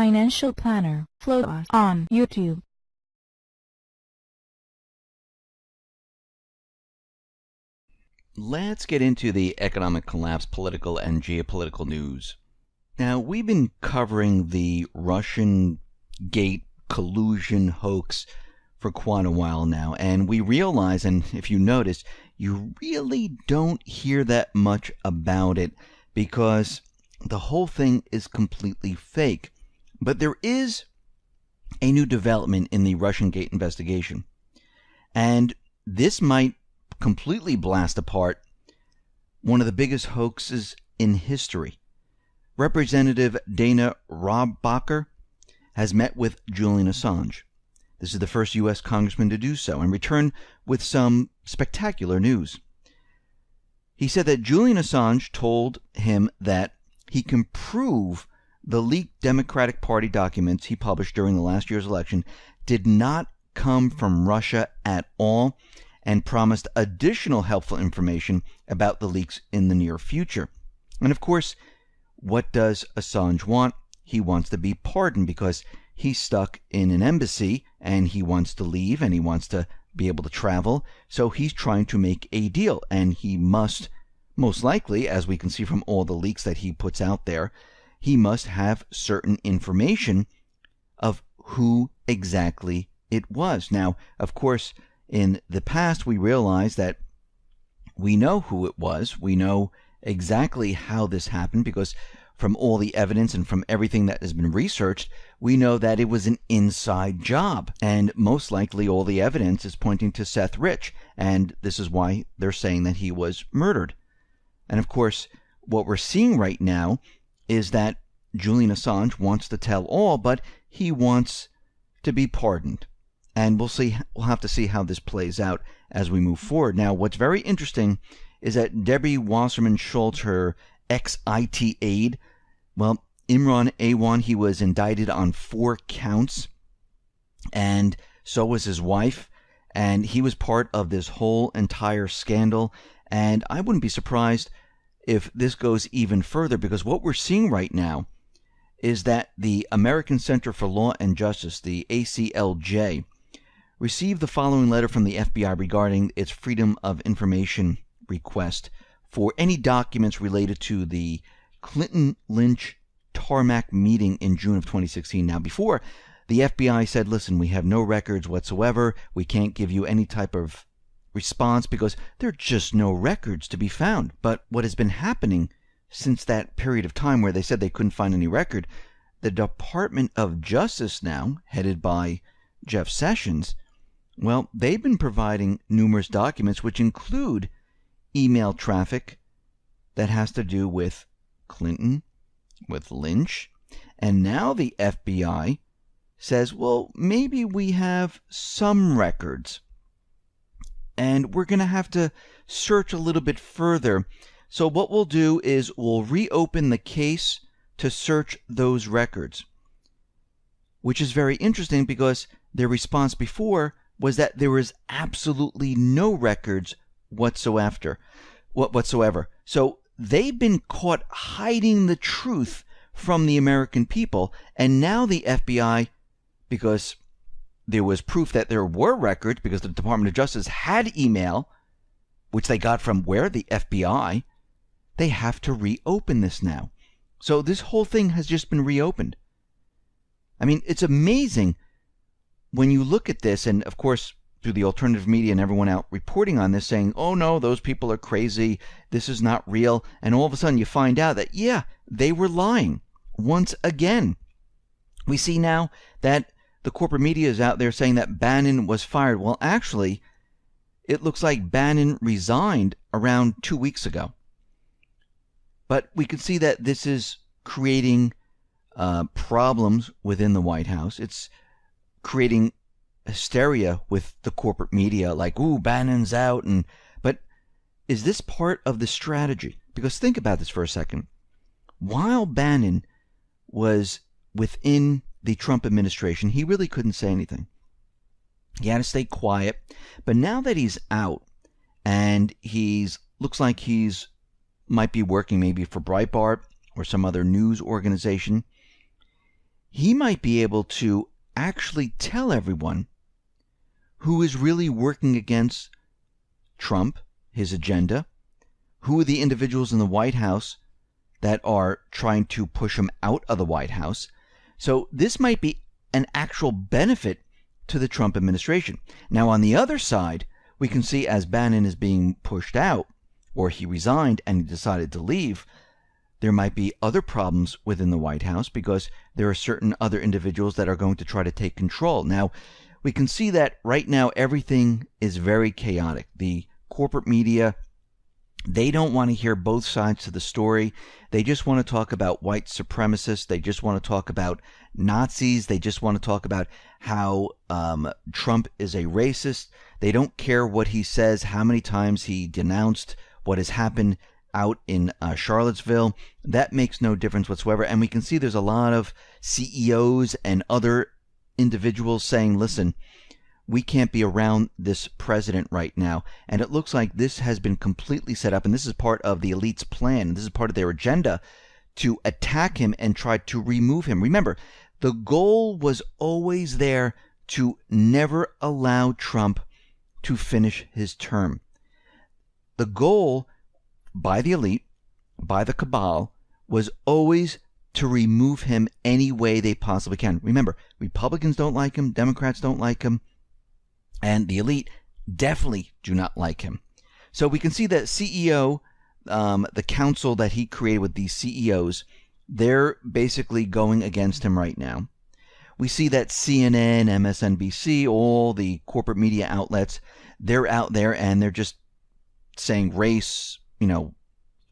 Financial Planner. Follow us on YouTube. Let's get into the economic collapse, political and geopolitical news. Now, we've been covering the Russian gate collusion hoax for quite a while now, and we realize, and if you notice, you really don't hear that much about it because the whole thing is completely fake. But there is a new development in the Russian gate investigation, and this might completely blast apart one of the biggest hoaxes in history. Representative Dana Rohrabacher has met with Julian Assange. This is the first U.S. congressman to do so, and returned with some spectacular news. He said that Julian Assange told him that he can prove the leaked Democratic Party documents he published during the last year's election did not come from Russia at all, and promised additional helpful information about the leaks in the near future. And of course, what does Assange want? He wants to be pardoned because he's stuck in an embassy and he wants to leave and he wants to be able to travel. So he's trying to make a deal, and he must, most likely, as we can see from all the leaks that he puts out there, he must have certain information of who exactly it was. Now, of course, in the past, we realized that we know who it was. We know exactly how this happened because from all the evidence and from everything that has been researched, we know that it was an inside job. And most likely all the evidence is pointing to Seth Rich. And this is why they're saying that he was murdered. And of course, what we're seeing right now is that Julian Assange wants to tell all, but he wants to be pardoned. And we'll have to see how this plays out as we move forward. Now, what's very interesting is that Debbie Wasserman Shultz, her ex-IT aide, well, Imran Awan, he was indicted on 4 counts, and so was his wife, and he was part of this whole entire scandal. And I wouldn't be surprised if this goes even further, because what we're seeing right now is that the American Center for Law and Justice, the ACLJ, received the following letter from the FBI regarding its Freedom of Information request for any documents related to the Clinton-Lynch tarmac meeting in June of 2016. Now, before, the FBI said, listen, we have no records whatsoever. We can't give you any type of response because there are just no records to be found. But what has been happening since that period of time where they said they couldn't find any record, the Department of Justice now, headed by Jeff Sessions, well, they've been providing numerous documents which include email traffic that has to do with Clinton, with Lynch, and now the FBI says, well, maybe we have some records, and we're going to have to search a little bit further. So what we'll do is we'll reopen the case to search those records, which is very interesting because their response before was that there was absolutely no records whatsoever. So they've been caught hiding the truth from the American people, and now the FBI, because there was proof that there were records, because the Department of Justice had email, which they got from where? The FBI, they have to reopen this now. So this whole thing has just been reopened. I mean, it's amazing when you look at this, and of course, through the alternative media and everyone out reporting on this saying, oh no, those people are crazy, this is not real, and all of a sudden you find out that, yeah, they were lying once again. We see now that the corporate media is out there saying that Bannon was fired. Well, actually, it looks like Bannon resigned around 2 weeks ago. But we can see that this is creating problems within the White House. It's creating hysteria with the corporate media, like, ooh, Bannon's out. But is this part of the strategy? Because think about this for a second. While Bannon was within the Trump administration, he really couldn't say anything. He had to stay quiet. But now that he's out and looks like he's might be working maybe for Breitbart or some other news organization, he might be able to actually tell everyone who is really working against Trump, his agenda, who are the individuals in the White House that are trying to push him out of the White House. So this might be an actual benefit to the Trump administration. Now, on the other side, we can see as Bannon is being pushed out, or he resigned and he decided to leave, there might be other problems within the White House because there are certain other individuals that are going to try to take control. Now, we can see that right now everything is very chaotic. The corporate media, they don't want to hear both sides of the story. They just want to talk about white supremacists. They just want to talk about Nazis. They just want to talk about how Trump is a racist. They don't care what he says, how many times he denounced what has happened out in Charlottesville. That makes no difference whatsoever. And we can see there's a lot of CEOs and other individuals saying, listen, we can't be around this president right now. And it looks like this has been completely set up, and this is part of the elite's plan. This is part of their agenda to attack him and try to remove him. Remember, the goal was always there to never allow Trump to finish his term. The goal by the elite, by the cabal, was always to remove him any way they possibly can. Remember, Republicans don't like him, Democrats don't like him, and the elite definitely do not like him. So we can see that CEO, the council that he created with these CEOs, they're basically going against him right now. We see that CNN, MSNBC, all the corporate media outlets, they're out there and they're just saying race,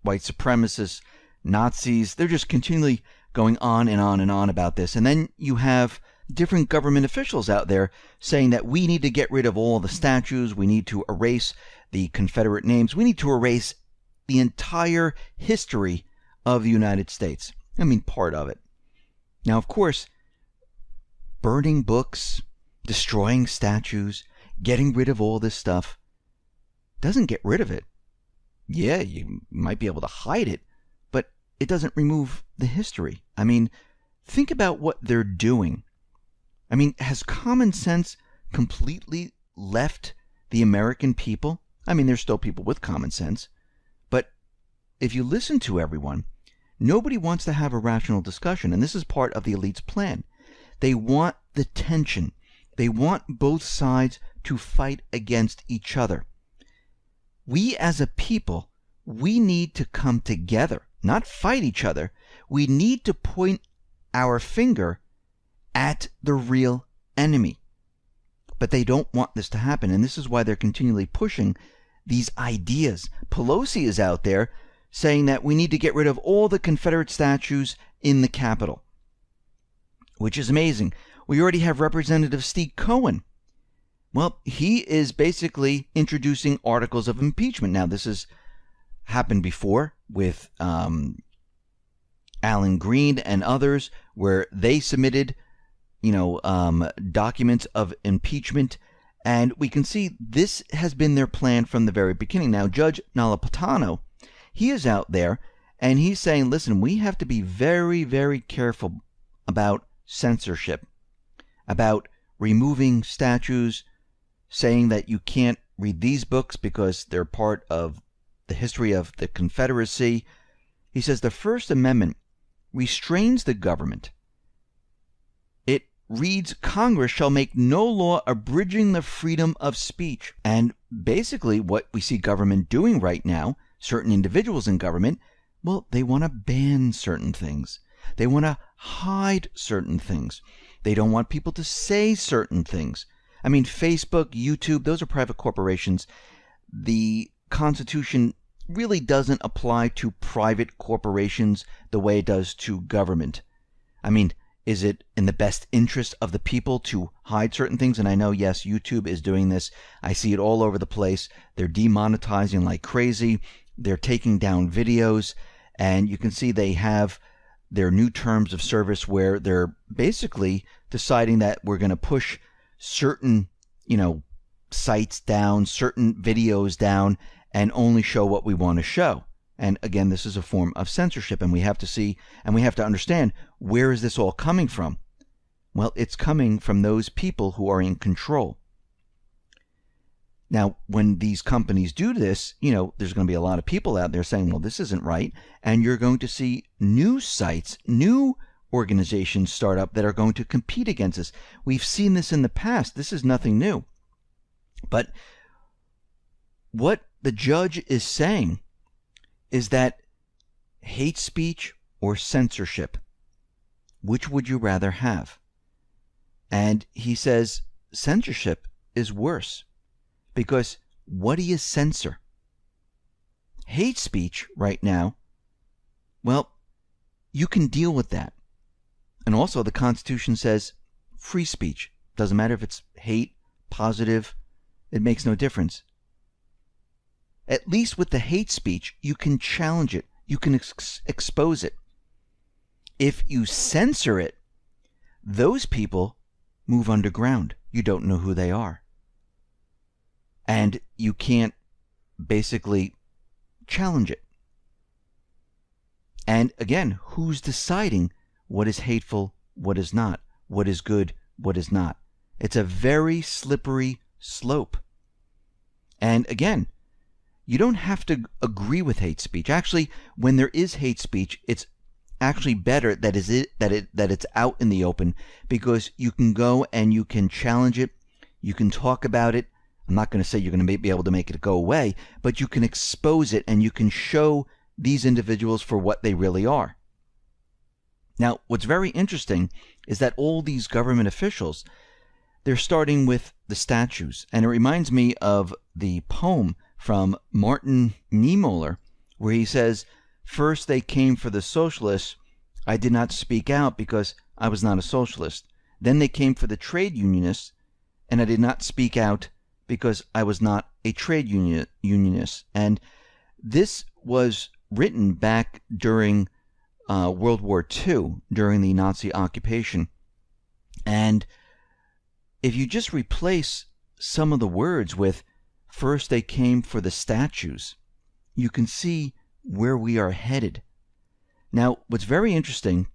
white supremacists, Nazis. They're just continually going on and on and on about this. And then you have different government officials out there saying that we need to get rid of all the statues. We need to erase the Confederate names. We need to erase the entire history of the United States. I mean, part of it. Now, of course, burning books, destroying statues, getting rid of all this stuff doesn't get rid of it. Yeah, you might be able to hide it, but it doesn't remove the history. I mean, think about what they're doing. I mean, has common sense completely left the American people? I mean, there's still people with common sense, but if you listen to everyone, nobody wants to have a rational discussion, and this is part of the elite's plan. They want the tension. They want both sides to fight against each other. We as a people, we need to come together, not fight each other. We need to point our finger at the real enemy. But they don't want this to happen, and this is why they're continually pushing these ideas. Pelosi is out there saying that we need to get rid of all the Confederate statues in the Capitol, which is amazing. We already have Representative Steve Cohen. Well, he is basically introducing articles of impeachment. Now, this has happened before with Alan Green and others, where they submitted, documents of impeachment. And we can see this has been their plan from the very beginning. Now, Judge Napolitano, he is out there and he's saying, listen, we have to be very, very careful about censorship, about removing statues, saying that you can't read these books because they're part of the history of the Confederacy. He says the First Amendment restrains the government. It reads, Congress shall make no law abridging the freedom of speech. And basically what we see government doing right now, certain individuals in government, well, they want to ban certain things. They want to hide certain things. They don't want people to say certain things. I mean, Facebook, YouTube, those are private corporations. The Constitution really doesn't apply to private corporations the way it does to government. I mean, is it in the best interest of the people to hide certain things? And I know, yes, YouTube is doing this. I see it all over the place. They're demonetizing like crazy. They're taking down videos. And you can see they have their new terms of service where they're basically deciding that we're going to push certain, sites down, certain videos down, and only show what we want to show. And again, this is a form of censorship, and we have to see, and we have to understand, where is this all coming from? Well, it's coming from those people who are in control. Now, when these companies do this, there's going to be a lot of people out there saying, well, this isn't right. And you're going to see new sites, new organizations start up that are going to compete against us. We've seen this in the past. This is nothing new. But what the judge is saying is that hate speech or censorship, which would you rather have? And he says censorship is worse, because what do you censor? Hate speech right now, well, you can deal with that. And also the Constitution says free speech. Doesn't matter if it's hate, positive, it makes no difference. At least with the hate speech, you can challenge it. You can expose it. If you censor it, those people move underground. You don't know who they are. And you can't basically challenge it. And again, who's deciding what is hateful, what is not, what is good, what is not? It's a very slippery slope. And again, you don't have to agree with hate speech. Actually, when there is hate speech, it's actually better that it's out in the open, because you can go and you can challenge it, you can talk about it. I'm not going to say you're going to be able to make it go away, but you can expose it and you can show these individuals for what they really are. Now, what's very interesting is that all these government officials, they're starting with the statues. And it reminds me of the poem from Martin Niemöller, where he says, "First they came for the socialists. I did not speak out because I was not a socialist. Then they came for the trade unionists, and I did not speak out because I was not a trade unionist." And this was written back during World War II, during the Nazi occupation. And if you just replace some of the words with "first they came for the statues," you can see where we are headed. Now, what's very interesting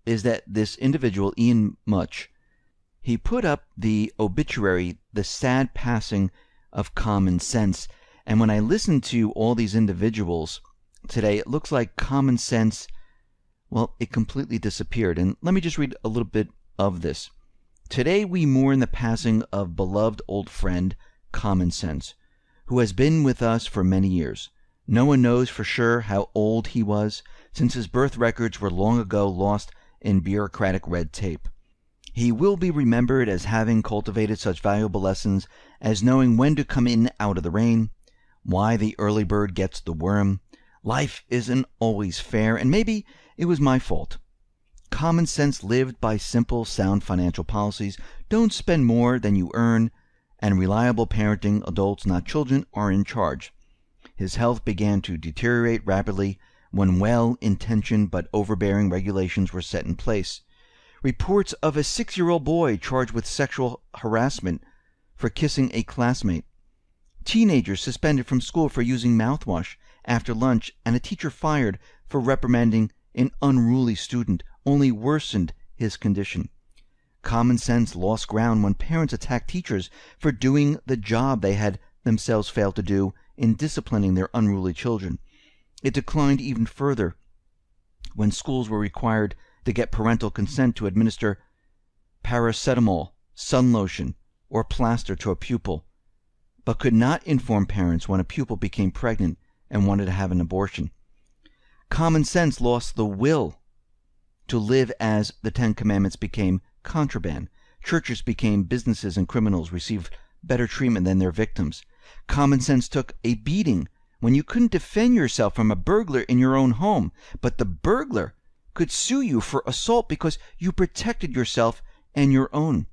is that this individual, Ian Much, he put up the obituary, "The Sad Passing of Common Sense." And when I listen to all these individuals today, it looks like common sense, well, it completely disappeared. And let me just read a little bit of this. "Today we mourn the passing of beloved old friend, Common Sense, who has been with us for many years. No one knows for sure how old he was, since his birth records were long ago lost in bureaucratic red tape. He will be remembered as having cultivated such valuable lessons as knowing when to come in out of the rain, why the early bird gets the worm. Life isn't always fair, and maybe it was my fault. Common Sense lived by simple, sound financial policies. Don't spend more than you earn, and reliable parenting, adults, not children, are in charge. His health began to deteriorate rapidly when well-intentioned but overbearing regulations were set in place. Reports of a 6-year-old boy charged with sexual harassment for kissing a classmate. Teenagers suspended from school for using mouthwash after lunch, and a teacher fired for reprimanding an unruly student only worsened his condition. Common Sense lost ground when parents attacked teachers for doing the job they had themselves failed to do in disciplining their unruly children. It declined even further when schools were required to get parental consent to administer paracetamol, sun lotion, or plaster to a pupil, but could not inform parents when a pupil became pregnant and wanted to have an abortion. Common Sense lost the will to live as the Ten Commandments became contraband. Churches became businesses, and criminals received better treatment than their victims. Common Sense took a beating when you couldn't defend yourself from a burglar in your own home, but the burglar could sue you for assault because you protected yourself and your own.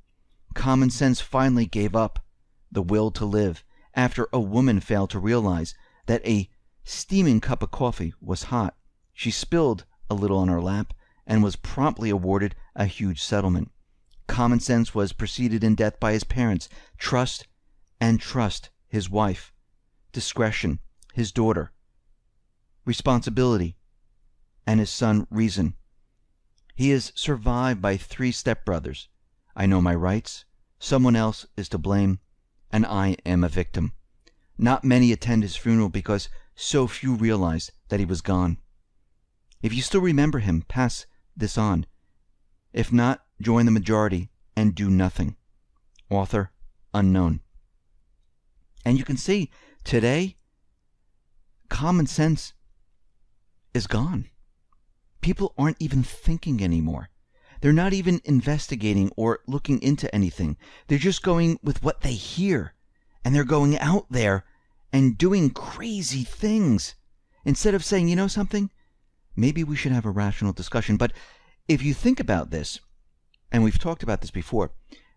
Common Sense finally gave up the will to live after a woman failed to realize that a steaming cup of coffee was hot. She spilled a little on her lap and was promptly awarded a huge settlement. Common Sense was preceded in death by his parents, trust, his wife, discretion, his daughter, responsibility, and his son, reason. He is survived by 3 stepbrothers, I know my rights. Someone else is to blame, and I am a victim. Not many attend his funeral because so few realize that he was gone. If you still remember him, pass this on. If not, join the majority and do nothing. Author unknown. And you can see today, common sense is gone. People aren't even thinking anymore. They're not even investigating or looking into anything. They're just going with what they hear. And they're going out there and doing crazy things. Instead of saying, you know something? Maybe we should have a rational discussion. But if you think about this, and we've talked about this before,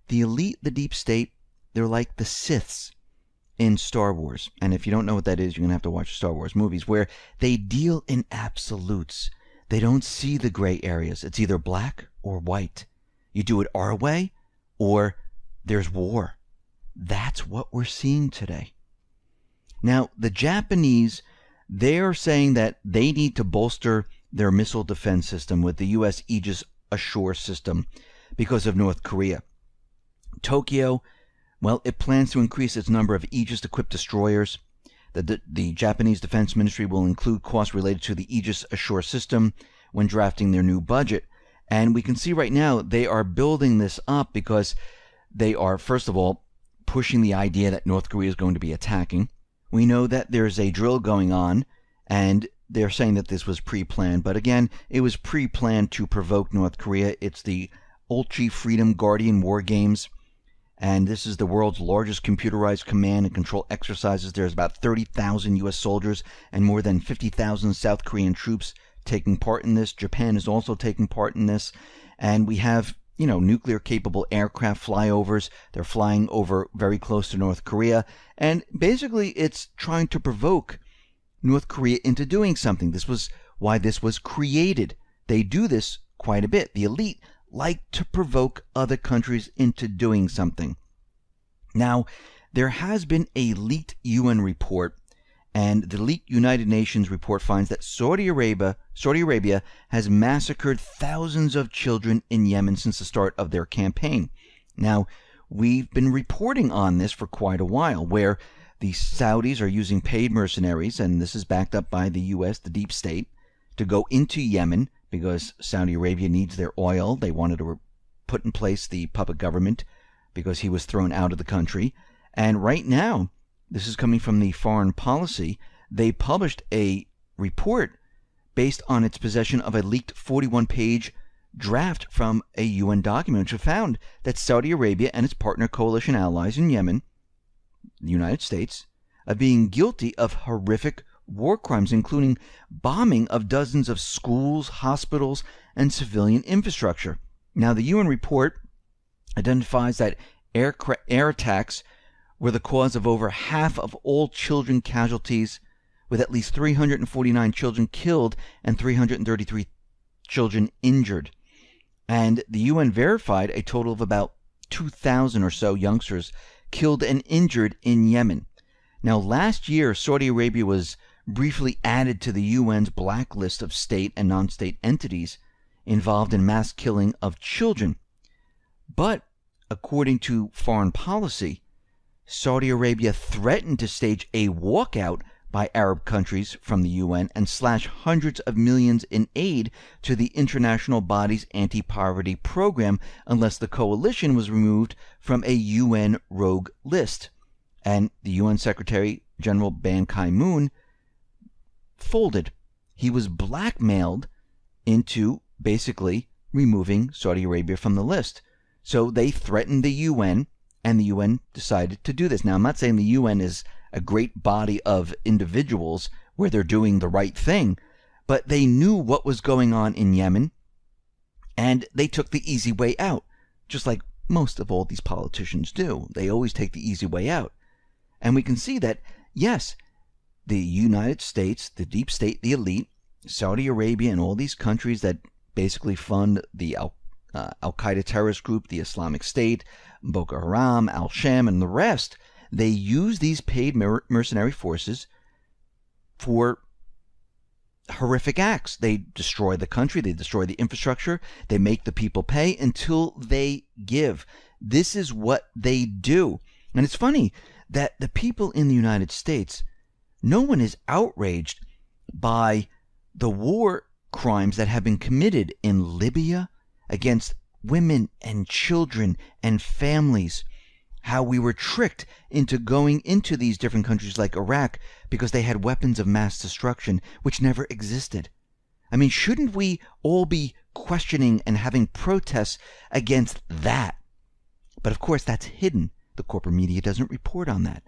the elite, the deep state, they're like the Siths in Star Wars. And if you don't know what that is, you're going to have to watch Star Wars movies, where they deal in absolutes. They don't see the gray areas. It's either black or white. You do it our way, or there's war. That's what we're seeing today. Now, the Japanese, they're saying that they need to bolster their missile defense system with the US Aegis Ashore system because of North Korea. Tokyo, well, it plans to increase its number of Aegis-equipped destroyers. The Japanese Defense Ministry will include costs related to the Aegis Ashore system when drafting their new budget. And we can see right now they are building this up because they are, first of all, pushing the idea that North Korea is going to be attacking. We know that there's a drill going on, and they're saying that this was pre-planned. But again, it was pre-planned to provoke North Korea. It's the Ulchi Freedom Guardian War Games. And this is the world's largest computerized command and control exercises. There's about 30,000 U.S. soldiers and more than 50,000 South Korean troops taking part in this. Japan is also taking part in this. And we have, nuclear-capable aircraft flyovers. They're flying over very close to North Korea. And basically, it's trying to provoke North Korea into doing something. This was why this was created. They do this quite a bit. The elite like to provoke other countries into doing something. Now, there has been a leaked UN report, and the leaked United Nations report finds that Saudi Arabia has massacred thousands of children in Yemen since the start of their campaign. Now, we've been reporting on this for quite a while, where the Saudis are using paid mercenaries, and this is backed up by the US, the deep state, to go into Yemen because Saudi Arabia needs their oil. They wanted to put in place the puppet government because he was thrown out of the country. And right now, this is coming from the Foreign Policy, they published a report based on its possession of a leaked 41-page draft from a UN document, which found that Saudi Arabia and its partner coalition allies in Yemen, the United States, are being guilty of horrific war crimes, including bombing of dozens of schools, hospitals, and civilian infrastructure. Now, the UN report identifies that air attacks were the cause of over half of all children casualties, with at least 349 children killed and 333 children injured. And the UN verified a total of about 2,000 or so youngsters killed and injured in Yemen. Now, last year, Saudi Arabia was briefly added to the UN's blacklist of state and non-state entities involved in mass killing of children. But, according to Foreign Policy, Saudi Arabia threatened to stage a walkout by Arab countries from the UN and slash hundreds of millions in aid to the international body's anti-poverty program unless the coalition was removed from a UN rogue list. And the UN Secretary General Ban Ki-moon folded. He was blackmailed into basically removing Saudi Arabia from the list. So they threatened the UN, and the UN decided to do this. Now, I'm not saying the UN is a great body of individuals where they're doing the right thing, but they knew what was going on in Yemen, and they took the easy way out, just like most of all these politicians do. They always take the easy way out. And we can see that, yes, the United States, the deep state, the elite, Saudi Arabia, and all these countries that basically fund the Al-Qaeda terrorist group, the Islamic State, Boko Haram, Al-Shem, and the rest, they use these paid mercenary forces for horrific acts. They destroy the country, they destroy the infrastructure, they make the people pay until they give. This is what they do. And it's funny that the people in the United States, no one is outraged by the war crimes that have been committed in Libya against women and children and families. How we were tricked into going into these different countries like Iraq because they had weapons of mass destruction, which never existed. I mean, shouldn't we all be questioning and having protests against that? But of course, that's hidden. The corporate media doesn't report on that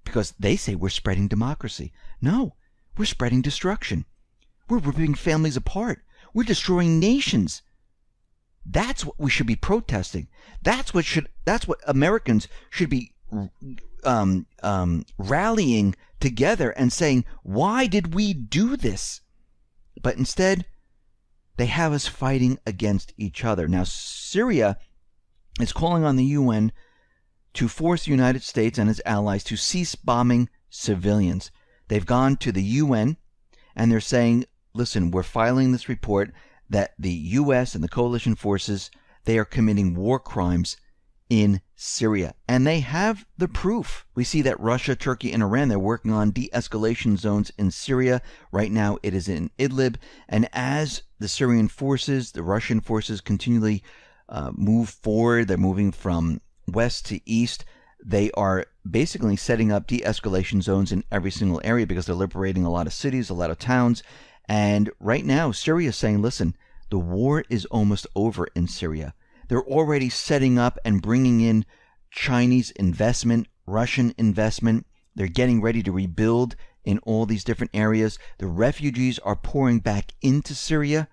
because they say we're spreading democracy. No, we're spreading destruction. We're ripping families apart. We're destroying nations. That's what we should be protesting. That's what Americans should be rallying together and saying, why did we do this? But instead, they have us fighting against each other. Now, Syria is calling on the UN to force the United States and its allies to cease bombing civilians. They've gone to the UN and they're saying, listen, we're filing this report that the U.S. and the coalition forces, they are committing war crimes in Syria. And they have the proof. We see that Russia, Turkey, and Iran, they're working on de-escalation zones in Syria. Right now it is in Idlib. And as the Syrian forces, the Russian forces continually move forward, they're moving from west to east, they are basically setting up de-escalation zones in every single area because they're liberating a lot of cities, a lot of towns. And right now, Syria is saying, listen, the war is almost over in Syria. They're already setting up and bringing in Chinese investment, Russian investment. They're getting ready to rebuild in all these different areas. The refugees are pouring back into Syria.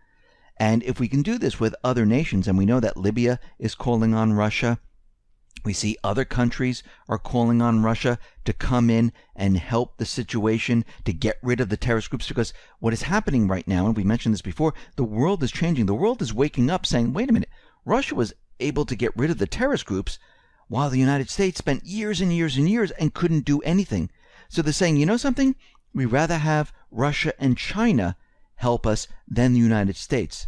And if we can do this with other nations, and we know that Libya is calling on Russia, we see other countries are calling on Russia to come in and help the situation, to get rid of the terrorist groups, because what is happening right now, and we mentioned this before, the world is changing. The world is waking up saying, wait a minute, Russia was able to get rid of the terrorist groups while the United States spent years and years and years and couldn't do anything. So they're saying, you know something? We'd rather have Russia and China help us than the United States.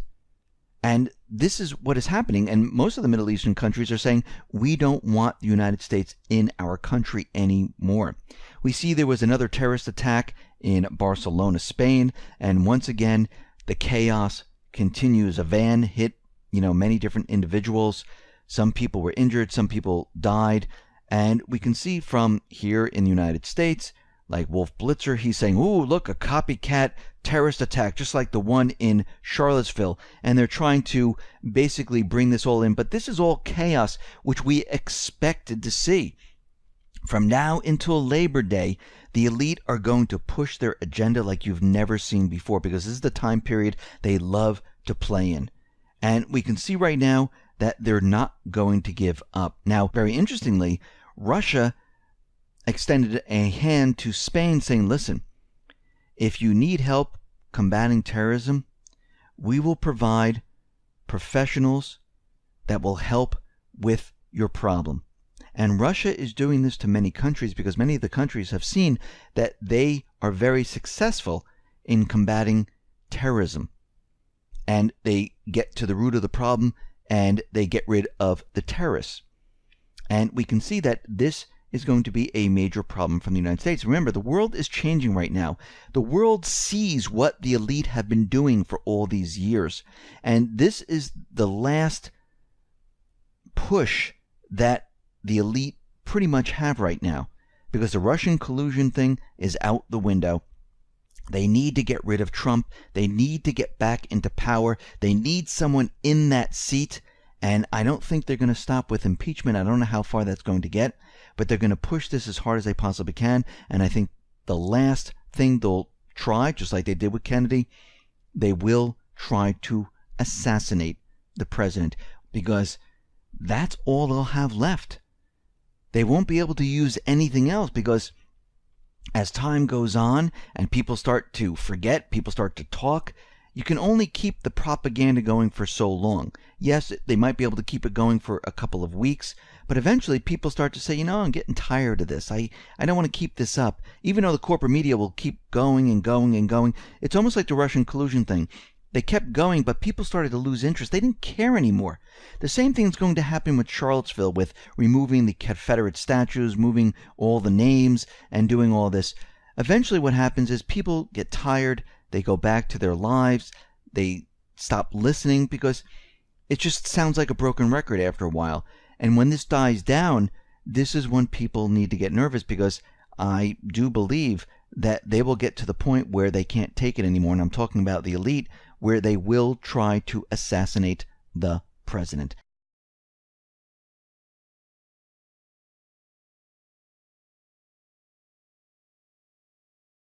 And this is what is happening, and most of the Middle Eastern countries are saying, we don't want the United States in our country anymore. We see there was another terrorist attack in Barcelona, Spain, and once again, the chaos continues. A van hit, many different individuals. Some people were injured, some people died, and we can see from here in the United States, like Wolf Blitzer, he's saying, ooh, look, a copycat terrorist attack, just like the one in Charlottesville. And they're trying to basically bring this all in. But this is all chaos, which we expected to see. From now until Labor Day, the elite are going to push their agenda like you've never seen before, because this is the time period they love to play in. And we can see right now that they're not going to give up. Now, very interestingly, Russia extended a hand to Spain saying, listen, if you need help combating terrorism, we will provide professionals that will help with your problem. And Russia is doing this to many countries because many of the countries have seen that they are very successful in combating terrorism. And they get to the root of the problem and they get rid of the terrorists. And we can see that this is going to be a major problem from the United States. Remember, the world is changing right now. The world sees what the elite have been doing for all these years. And this is the last push that the elite pretty much have right now, because the Russian collusion thing is out the window. They need to get rid of Trump. They need to get back into power. They need someone in that seat. And I don't think they're going to stop with impeachment. I don't know how far that's going to get, but they're going to push this as hard as they possibly can. And I think the last thing they'll try, just like they did with Kennedy, they will try to assassinate the president, because that's all they'll have left. They won't be able to use anything else, because as time goes on and people start to forget, people start to talk, you can only keep the propaganda going for so long. Yes, they might be able to keep it going for a couple of weeks, but eventually people start to say, I'm getting tired of this. I don't want to keep this up. Even though the corporate media will keep going and going and going. It's almost like the Russian collusion thing. They kept going, but people started to lose interest. They didn't care anymore. The same thing's going to happen with Charlottesville, with removing the Confederate statues, moving all the names, and doing all this. Eventually what happens is people get tired. They go back to their lives. They stop listening because it just sounds like a broken record after a while. And when this dies down, this is when people need to get nervous, because I do believe that they will get to the point where they can't take it anymore. And I'm talking about the elite, where they will try to assassinate the president.